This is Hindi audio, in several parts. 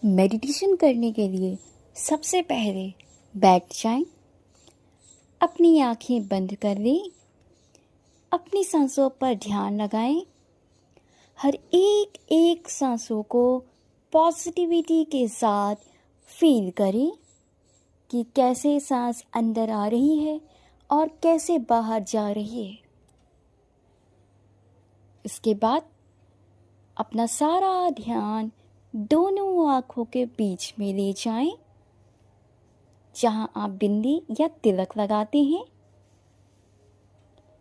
मेडिटेशन करने के लिए सबसे पहले बैठ जाएं, अपनी आंखें बंद कर लें, अपनी सांसों पर ध्यान लगाएं। हर एक एक सांसों को पॉजिटिविटी के साथ फील करें कि कैसे सांस अंदर आ रही है और कैसे बाहर जा रही है। इसके बाद अपना सारा ध्यान दोनों आँखों के बीच में ले जाएं, जहां आप बिंदी या तिलक लगाते हैं।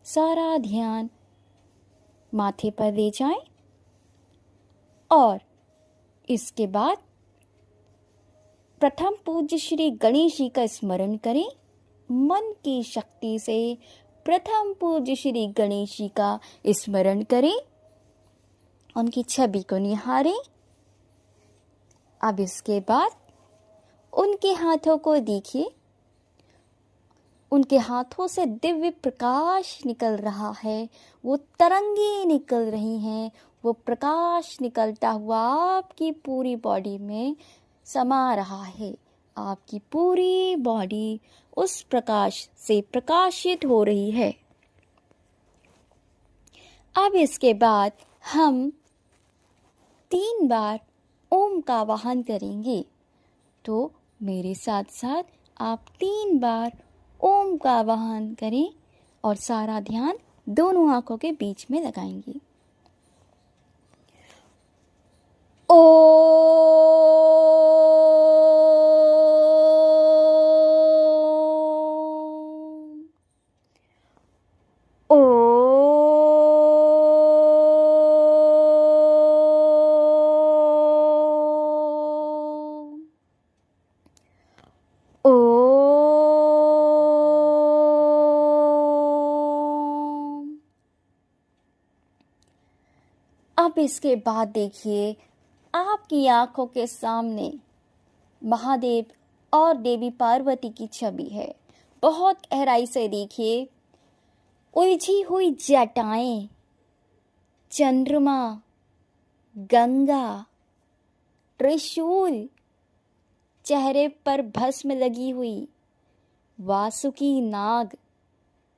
सारा ध्यान माथे पर ले जाएं और इसके बाद प्रथम पूज्य श्री गणेश जी का स्मरण करें। मन की शक्ति से प्रथम पूज्य श्री गणेश जी का स्मरण करें, उनकी छवि को निहारें। अब इसके बाद उनके हाथों को देखिए, उनके हाथों से दिव्य प्रकाश निकल रहा है, वो तरंगे निकल रही हैं, वो प्रकाश निकलता हुआ आपकी पूरी बॉडी में समा रहा है। आपकी पूरी बॉडी उस प्रकाश से प्रकाशित हो रही है। अब इसके बाद हम 3 बार ओम का आवाहन करेंगे, तो मेरे साथ साथ आप 3 बार ओम का आवाहन करें और सारा ध्यान दोनों आंखों के बीच में लगाएंगे। अब इसके बाद देखिए, आपकी आंखों के सामने महादेव और देवी पार्वती की छवि है। बहुत गहराई से देखिए, उलझी हुई जटाएं, चंद्रमा, गंगा, त्रिशूल, चेहरे पर भस्म लगी हुई, वासुकी नाग,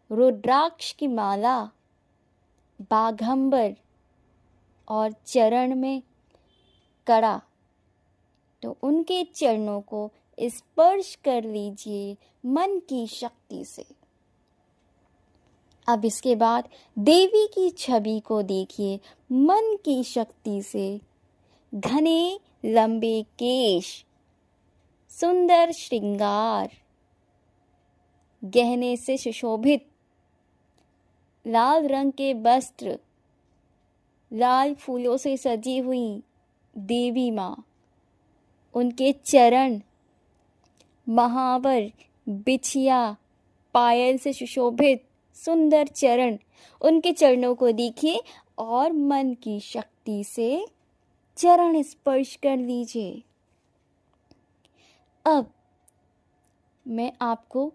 रुद्राक्ष की माला, बाघंबर और चरण में कड़ा। तो उनके चरणों को स्पर्श कर लीजिए मन की शक्ति से। अब इसके बाद देवी की छवि को देखिए मन की शक्ति से। घने लंबे केश, सुंदर श्रृंगार, गहने से सुशोभित, लाल रंग के वस्त्र, लाल फूलों से सजी हुई देवी माँ, उनके चरण, महावर, बिछिया, पायल से सुशोभित सुंदर चरण, उनके चरणों को देखिए और मन की शक्ति से चरण स्पर्श कर लीजिए। अब मैं आपको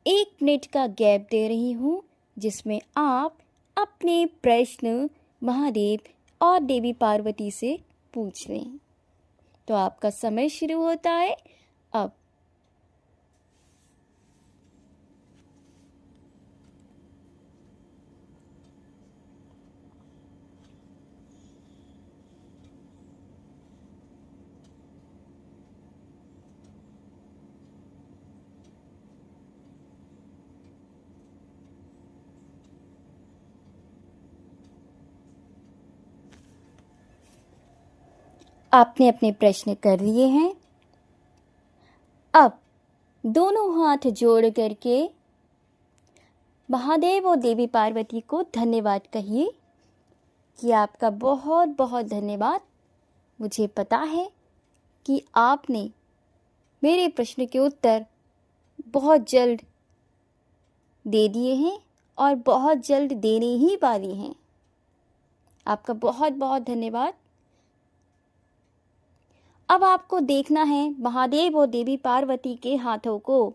1 मिनट का गैप दे रही हूँ, जिसमें आप अपने प्रश्न महादेव और देवी पार्वती से पूछ लें। तो आपका समय शुरू होता है अब। आपने अपने प्रश्न कर लिए हैं। अब दोनों हाथ जोड़ करके महादेव और देवी पार्वती को धन्यवाद कहिए कि आपका बहुत बहुत धन्यवाद। मुझे पता है कि आपने मेरे प्रश्न के उत्तर बहुत जल्द दे दिए हैं और बहुत जल्द देने ही वाली हैं। आपका बहुत बहुत धन्यवाद। अब आपको देखना है महादेव और देवी पार्वती के हाथों को।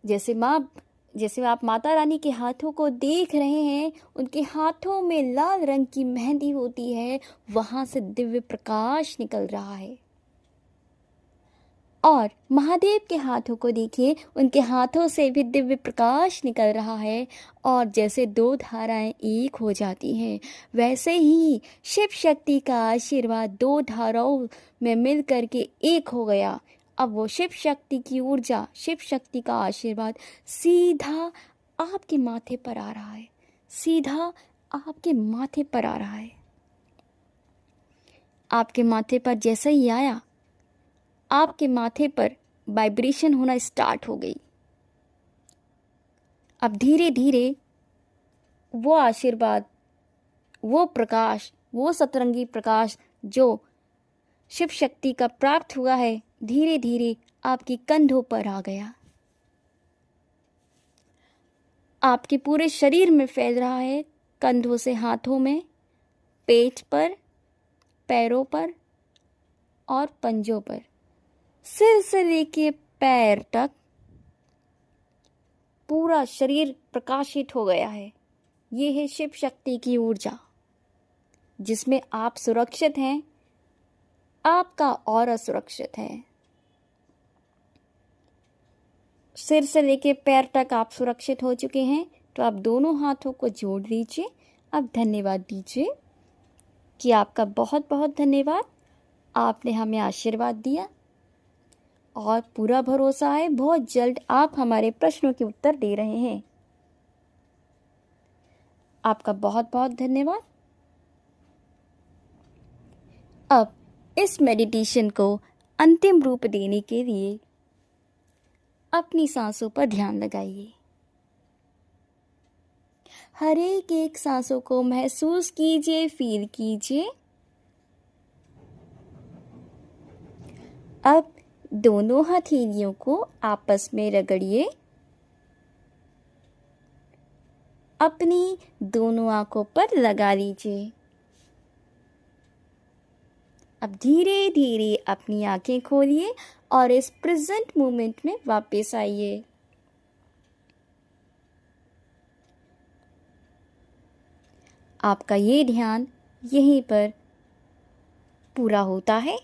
जैसे आप माता रानी के हाथों को देख रहे हैं, उनके हाथों में लाल रंग की मेहंदी होती है, वहाँ से दिव्य प्रकाश निकल रहा है। और महादेव के हाथों को देखिए, उनके हाथों से भी दिव्य प्रकाश निकल रहा है और जैसे दो धाराएं एक हो जाती हैं, वैसे ही शिव शक्ति का आशीर्वाद दो धाराओं में मिल करके एक हो गया। अब वो शिव शक्ति की ऊर्जा, शिव शक्ति का आशीर्वाद सीधा आपके माथे पर आ रहा है, सीधा आपके माथे पर आ रहा है। आपके माथे पर जैसे ही आया, आपके माथे पर वाइब्रेशन होना स्टार्ट हो गई। अब धीरे धीरे वो आशीर्वाद, वो प्रकाश, वो सतरंगी प्रकाश जो शिव शक्ति का प्राप्त हुआ है, धीरे धीरे आपके कंधों पर आ गया, आपके पूरे शरीर में फैल रहा है, कंधों से हाथों में, पेट पर, पैरों पर और पंजों पर, सिर से लेके पैर तक पूरा शरीर प्रकाशित हो गया है। ये है शिव शक्ति की ऊर्जा, जिसमें आप सुरक्षित हैं, आपका ऑरा सुरक्षित है। सिर से लेके पैर तक आप सुरक्षित हो चुके हैं, तो आप दोनों हाथों को जोड़ लीजिए। अब धन्यवाद दीजिए कि आपका बहुत बहुत धन्यवाद, आपने हमें आशीर्वाद दिया और पूरा भरोसा है बहुत जल्द आप हमारे प्रश्नों के उत्तर दे रहे हैं। आपका बहुत बहुत धन्यवाद। अब इस मेडिटेशन को अंतिम रूप देने के लिए अपनी सांसों पर ध्यान लगाइए। हर एक सांसों को महसूस कीजिए, फील कीजिए। अब दोनों हथेलियों को आपस में रगड़िए। अपनी दोनों आंखों पर लगा लीजिए। अब धीरे धीरे अपनी आंखें खोलिए और इस प्रेजेंट मोमेंट में वापस आइए। आपका ये ध्यान यहीं पर पूरा होता है।